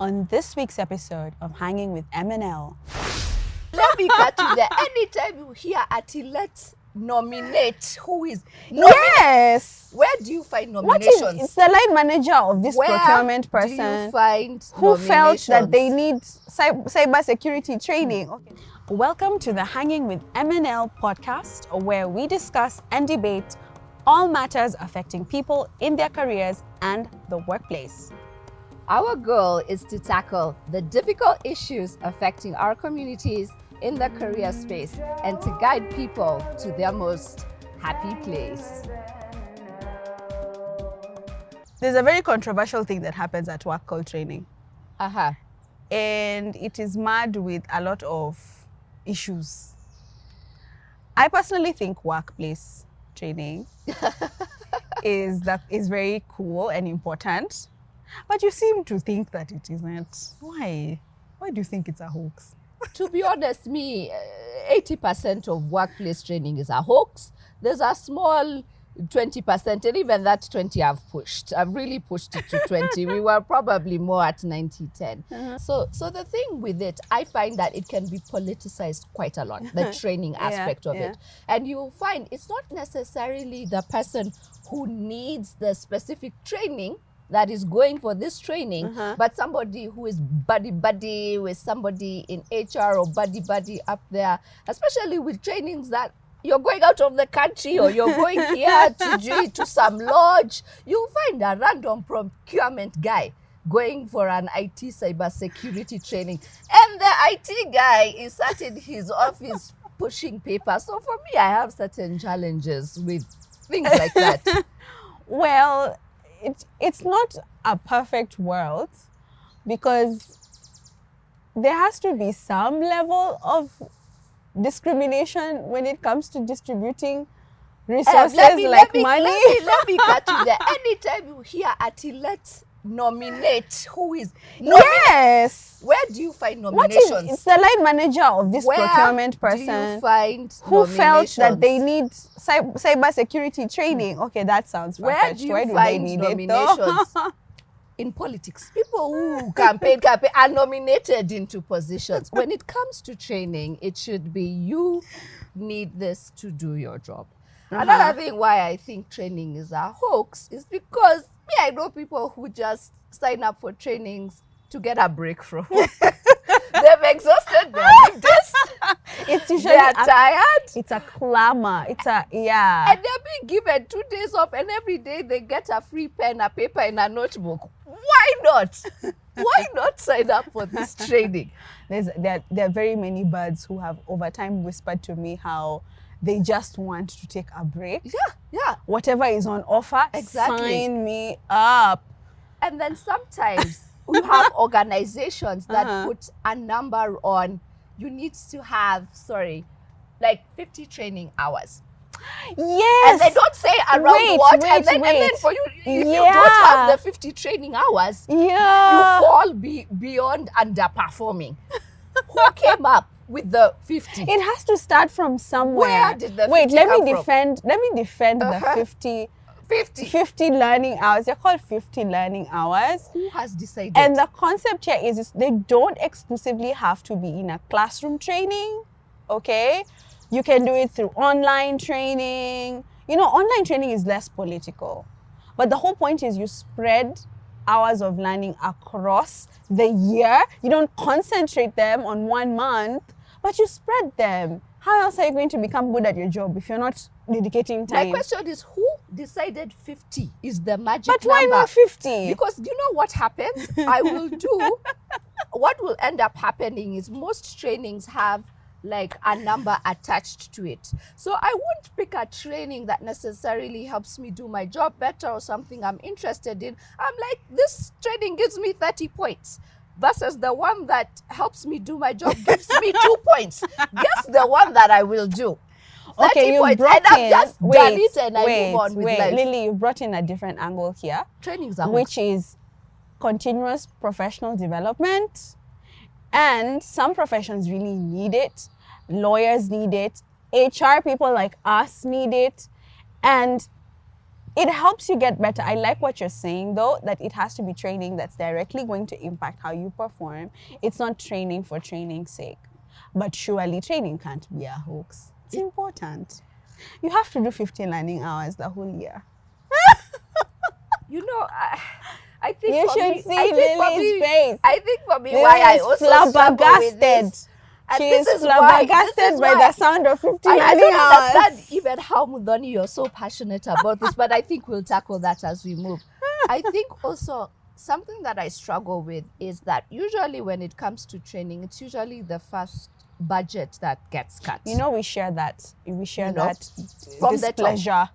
On this week's episode of Hanging with MNL. Let me cut you there. Anytime you hear Ati, let's nominate, who is Yes! Where do you find What nominations? is it's the line manager of this procurement Where do person you find who felt that nominations? they need cyber security training. Okay. Welcome to the Hanging with MNL podcast, where we discuss and debate all matters affecting people in their careers and the workplace. Our goal is to tackle the difficult issues affecting our communities in the career space and to guide people to their most happy place. There's a very controversial thing that happens at work called training. And it is marred with a lot of issues. I personally think workplace training is very cool and important, but you seem to think that it isn't. Why? Why do you think it's a hoax? To be honest, 80% of workplace training is a hoax. There's a small 20%, and even that 20 I've really pushed it to 20. We were probably more at 90-10. So the thing with it, I find that it can be politicized quite a lot, the training aspect of it. And you'll find it's not necessarily the person who needs the specific training that is going for this training, but somebody who is buddy with somebody in HR or buddy up there, especially with trainings that you're going out of the country or you're going here to some lodge. You'll find a random procurement guy going for an IT cyber security training, and the IT guy is sat in his office pushing paper. So for me, I have certain challenges with things like that. Well, it's not a perfect world, because there has to be some level of discrimination when it comes to distributing resources Let me cut you there. Anytime you hear Ati, let's nominate, who is Yes! Where do you find nominations? It's the line manager of this procurement Where do you person find who felt that nominations? they need cyber security training. Okay, that sounds Where far-fetched. do you Why do they find need nominations? it though? In politics, people who campaign are nominated into positions. When it comes to training, it should be you need this to do your job. Another thing why I think training is a hoax is because I know people who just sign up for trainings to get a break from. They've exhausted their leaders. It's usually They're tired. It's a clamor. And they're being given 2 days off, and every day they get a free pen, a paper, and a notebook. Why not? Why not sign up for this training? There are very many birds who have over time whispered to me how they just want to take a break. Yeah. Whatever is on offer, Exactly. sign me up. And then sometimes we have organizations that put a number on, you need to have, like 50 training hours. Yes. And they don't say around what. And then for you, if you don't have the 50 training hours, you fall beyond underperforming. Who came up with the 50? It has to start from somewhere. Where did the 50 Wait, come let me defend the 50 learning hours. They're called 50 learning hours. Who has decided? And the concept here is they don't exclusively have to be in a classroom training, okay? You can do it through online training. Online training is less political. But the whole point is you spread hours of learning across the year. You don't concentrate them on 1 month, but you spread them. How else are you going to become good at your job if you're not dedicating time? My question is, who decided 50 is the magic But why number? not 50? Because you know what happens? What will end up happening is most trainings have like a number attached to it. So I won't pick a training that necessarily helps me do my job better or something I'm interested in. I'm like, this training gives me 30 points. Versus the one that helps me do my job gives me 2 points. Guess the one that I will do. Okay, you points, brought and I've in. just done it and I move on with life. Lily, you brought in a different angle here, Trainings are which is continuous professional development, and some professions really need it. Lawyers need it. HR people like us need it, and it helps you get better. I like what you're saying, though, that it has to be training that's directly going to impact how you perform. It's not training for training's sake. But surely training can't be a hoax. It's important. You have to do 15 learning hours the whole year. You know, I think You for should me, see I think for Lily's me- face. I think for me, Lily why I is also struggle with flabbergasted. this. And She this is is why- flabbergasted this is by why the sound of 15 I learning don't hours. understand even how, Mudhoni, you're so passionate about this, but I think we'll tackle that as we move. I think also something that I struggle with is that usually when it comes to training, it's usually the first budget that gets cut. You know, we share that. We share You know, that from the top. displeasure.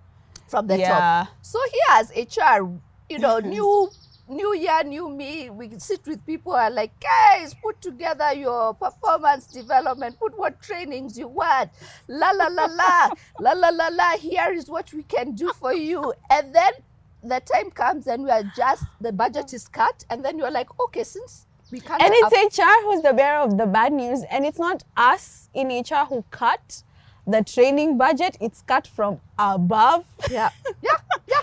From the Yeah. top. So here as HR, you know, new year, new me, we sit with people and like, guys, put together your performance development, put what trainings you want, la la la la, la la la la, here is what we can do for you. And then the time comes and we are just, the budget is cut, and then you're like, okay, since we can't And it's HR who's the bearer of the bad news. And it's not us in HR who cut the training budget. It's cut from above. yeah.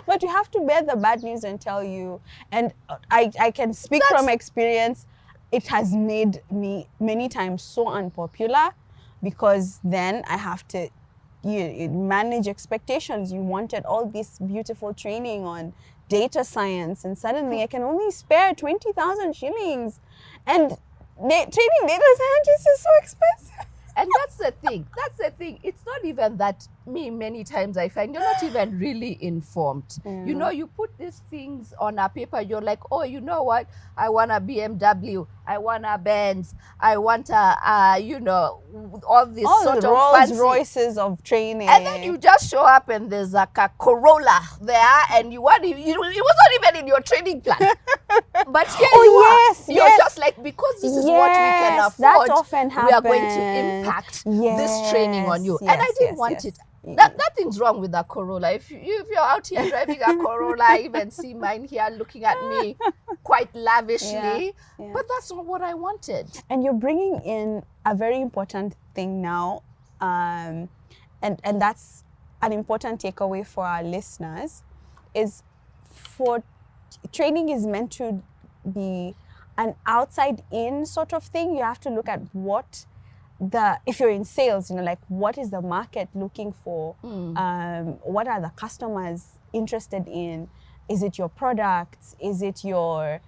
But we have to bear the bad news and tell you. And I can speak from experience. It has made me many times so unpopular because then I have to manage expectations. You wanted all this beautiful training on data science, and suddenly I can only spare 20,000 shillings. And training data scientists is so expensive. And that's the thing. It's not even that many times I find you're not even really informed. You know, you put these things on a paper, you're like, oh, you know what? I want a BMW, I want a Benz, I want you know, all these sort the of Rolls fancy. Royces of training. And then you just show up and there's like a Corolla there, and it was not even in your training plan. But here you're just like, because this is what we can that afford, often we are going to happens. impact this training on you. Yes, And I didn't yes, want yes. it. Nothing's wrong with a Corolla. If you're out here driving a Corolla, I even see mine here looking at me quite lavishly. Yeah. But that's not what I wanted. And you're bringing in a very important thing now, and that's an important takeaway for our listeners, is for training is meant to be an outside-in sort of thing. You have to look at if you're in sales, you know, like what is the market looking for? What are the customers interested in? Is it your products? Is it your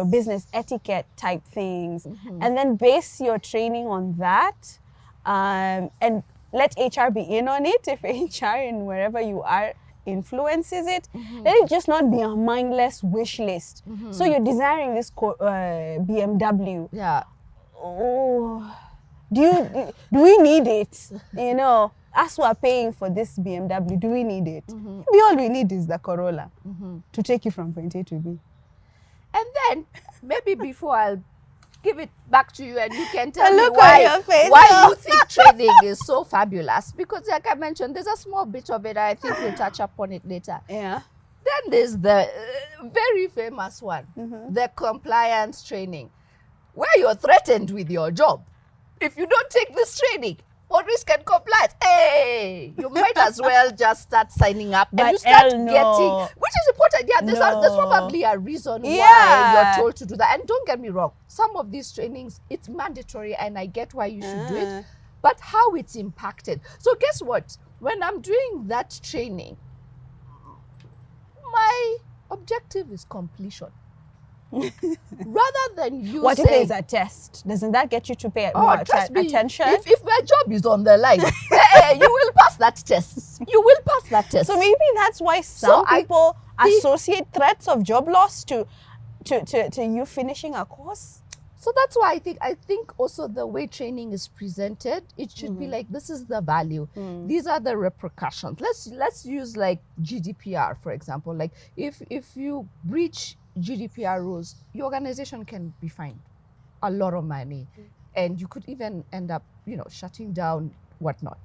business etiquette type things? And then base your training on that, and let HR be in on it. If HR in wherever you are influences it, let it just not be a mindless wish list. So you're desiring this BMW. Yeah. Oh, do we need it? You know, us who are paying for this BMW, do we need it? Maybe all we need is the Corolla to take you from point A to B. And then maybe before I'll give it back to you and you can tell me Look on why your face, why no. you think training is so fabulous. Because like I mentioned, there's a small bit of it. I think we'll touch upon it later. Yeah. Then there's the very famous one, the compliance training, where you're threatened with your job. If you don't take this training for risk and compliance, hey, you might as well just start signing up. But and you start no. getting, which is important. Yeah, there's No. probably a reason why Yeah. you're told to do that. And don't get me wrong, some of these trainings, it's mandatory and I get why you should do it. But how it's impacted. So guess what? When I'm doing that training, my objective is completion. Rather than you What if saying, there's a test? Doesn't that get you to pay oh, more trust me, attention? if my job is on the line, hey, you will pass that test. You will pass that test. So maybe that's why some I people think- associate threats of job loss to you finishing a course. So that's why I think also the way training is presented, it should be like, this is the value. These are the repercussions. Let's use like GDPR, for example. Like if you breach GDPR rules, your organization can be fined a lot of money, and you could even end up, shutting down, whatnot.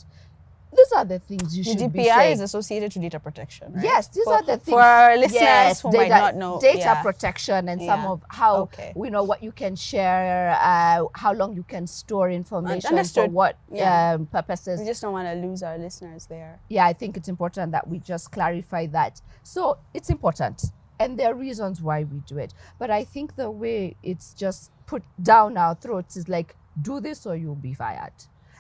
these are the things you should be GDPR saying. is associated to data protection, right? Yes, these are the things. For our listeners Yes, who might not know. data yeah. protection and some Yeah. of how, Okay. what you can share, how long you can store information for Understood. what Yeah. purposes. We just don't want to lose our listeners there. Yeah, I think it's important that we just clarify that. So it's important. And there are reasons why we do it. But I think the way it's just put down our throats is like, do this or you'll be fired.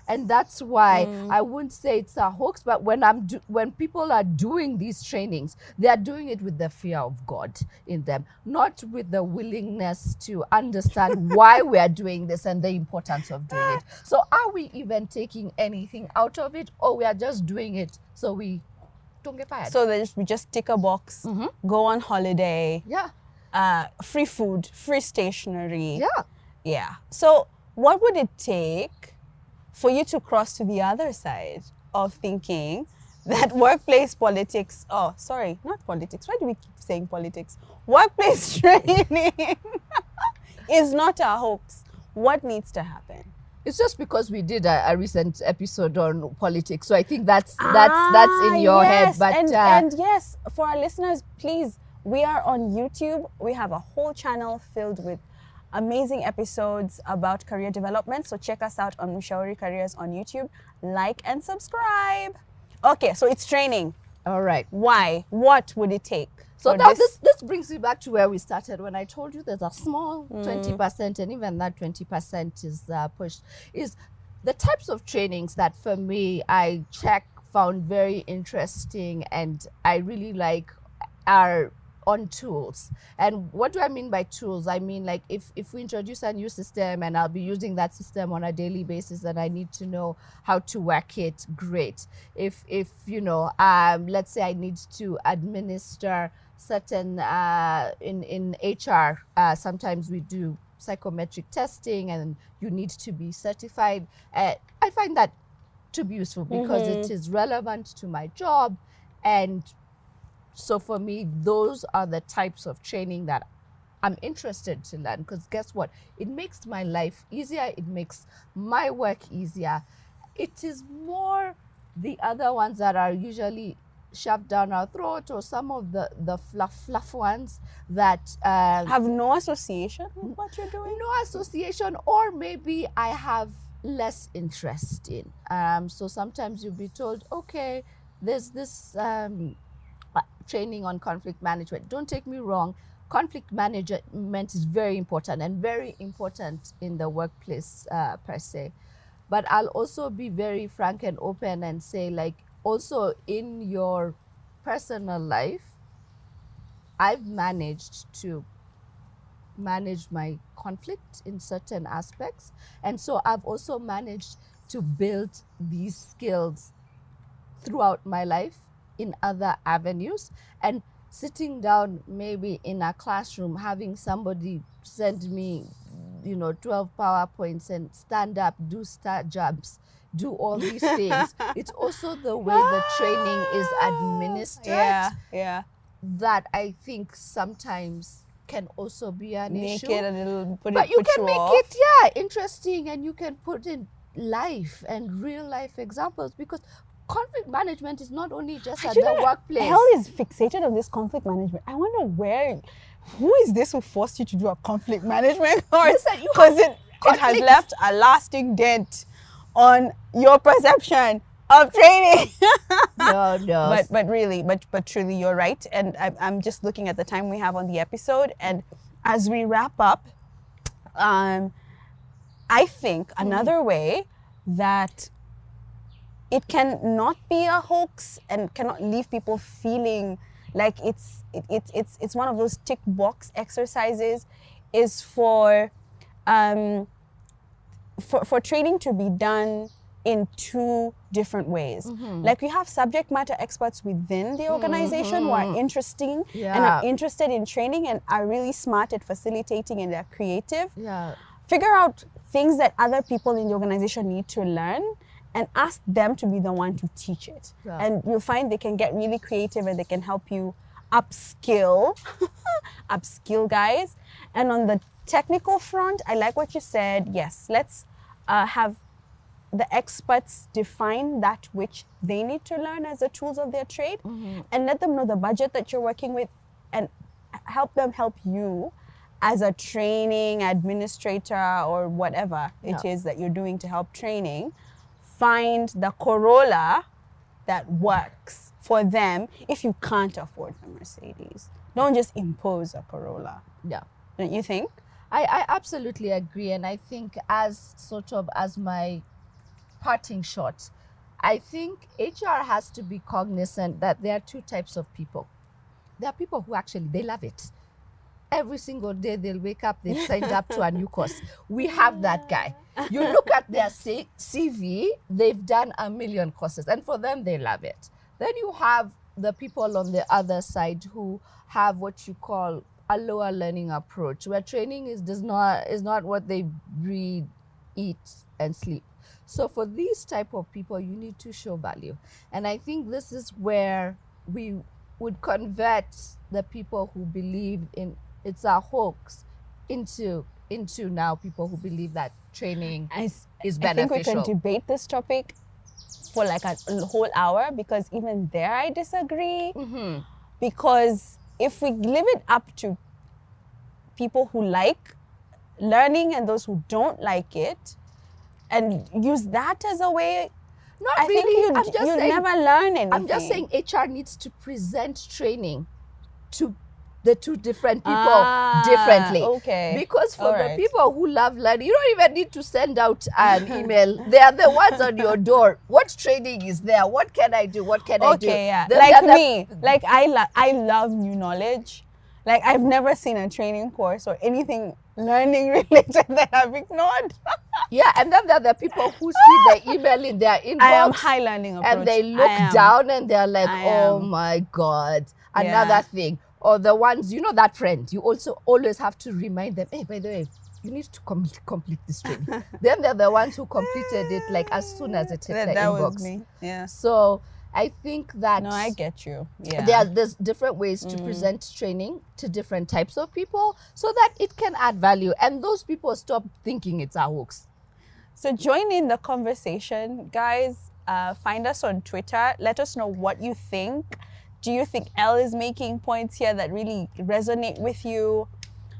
And that's why I wouldn't say it's a hoax, but when people are doing these trainings, they are doing it with the fear of God in them, not with the willingness to understand why we are doing this and the importance of doing it. So are we even taking anything out of it, or we are just doing it so we don't get fired? So we just tick a box, go on holiday, free food, free stationery. Yeah. So what would it take for you to cross to the other side of thinking that workplace politics, not politics, why do we keep saying politics? Workplace training is not a hoax. What needs to happen? It's just because we did a recent episode on politics, so I think that's in your head. But and yes, for our listeners, please, we are on YouTube. We have a whole channel filled with amazing episodes about career development. So check us out on Mshauri Careers on YouTube. Like and subscribe. Okay, so it's training. All right. Why? What would it take? So now this brings me back to where we started when I told you there's a small 20%, and even that 20% is pushed, is the types of trainings that for me I found very interesting and I really like are on tools. And what do I mean by tools? I mean, like if we introduce a new system and I'll be using that system on a daily basis and I need to know how to work it, great. If let's say I need to administer certain in HR, sometimes we do psychometric testing and you need to be certified. I find that to be useful because it is relevant to my job. And so for me, those are the types of training that I'm interested to learn, because guess what? It makes my life easier. It makes my work easier. It is more the other ones that are usually shoved down our throat, or some of the fluff ones that have no association with what you're doing. No association, or maybe I have less interest in. So sometimes you'll be told, okay, there's this training on conflict management. Don't take me wrong. Conflict management is very important and very important in the workplace per se. But I'll also be very frank and open and say, like, also in your personal life, I've managed to manage my conflict in certain aspects. And so I've also managed to build these skills throughout my life in other avenues. And sitting down maybe in a classroom, having somebody send me 12 PowerPoints and stand up, do star jumps, do all these things. It's also the way the training is administered that I think sometimes can also be an issue. Make it a little, but you can make off. it interesting, and you can put in life and real life examples, because conflict management is not only just at the workplace. Hell is fixated on this conflict management. I wonder who is this who forced you to do a conflict management course? Because it has left a lasting dent on your perception of training. No. But truly, you're right. And I'm just looking at the time we have on the episode. And as we wrap up, I think another way that it can not be a hoax and cannot leave people feeling like it's one of those tick box exercises is for training to be done in two different ways. Like we have subject matter experts within the organization who are interesting and are interested in training and are really smart at facilitating, and they're creative. Figure out things that other people in the organization need to learn and ask them to be the one to teach it. And you'll find they can get really creative and they can help you upskill guys. And on the technical front, I like what you said. Yes, let's have the experts define that which they need to learn as the tools of their trade, and let them know the budget that you're working with, and help them help you as a training administrator or whatever it is that you're doing to help training, find the Corolla that works for them if you can't afford the Mercedes. Don't just impose a Corolla. Yeah. Don't you think? I absolutely agree. And I think as my parting shot, I think HR has to be cognizant that there are two types of people. There are people who actually, they love it. Every single day they'll wake up, they've signed up to a new course. We have that guy. You look at their CV, they've done 1 million courses, and for them, they love it. Then you have the people on the other side who have what you call a lower learning approach, where training is not what they breathe, eat, and sleep. So for these type of people, you need to show value. And I think this is where we would convert the people who believe in it's a hoax into now people who believe that training is beneficial. I think we can debate this topic for like a whole hour, because even there I disagree. Because if we leave it up to people who like learning and those who don't like it, and use that as a way, I think you never learn anything. I'm just saying HR needs to present training to the two different people differently. Okay. Because for the people who love learning, you don't even need to send out an email. They are the ones on your door. What training is there? What can I do? What can I do? Okay, yeah. Like me, like I love new knowledge. Like I've never seen a training course or anything learning related that I've ignored. Yeah, and then there are the people who see the email in their inbox. I am high learning approach. And they look down and they're like, oh my God, another thing. Or the ones, you know, that friend, you also always have to remind them, hey, by the way, you need to complete this training. Then they're the ones who completed it like as soon as it hit the inbox. Was me. Yeah. So I think that... No, I get you. Yeah. There's different ways to present training to different types of people so that it can add value. And those people stop thinking it's a hoax. So join in the conversation, guys. Find us on Twitter. Let us know what you think. Do you think Elle is making points here that really resonate with you?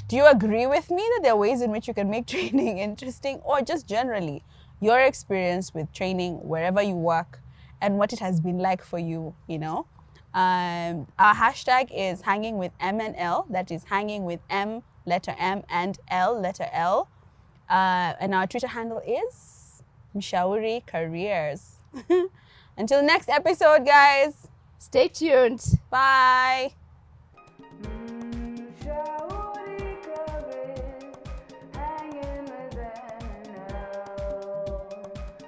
Do you agree with me that there are ways in which you can make training interesting, or just generally your experience with training wherever you work and what it has been like for you, you know? Our hashtag is hanging with M and L. That is hanging with M, letter M, and L, letter L. And our Twitter handle is Mshauri Careers. Until next episode, guys. Stay tuned. Bye.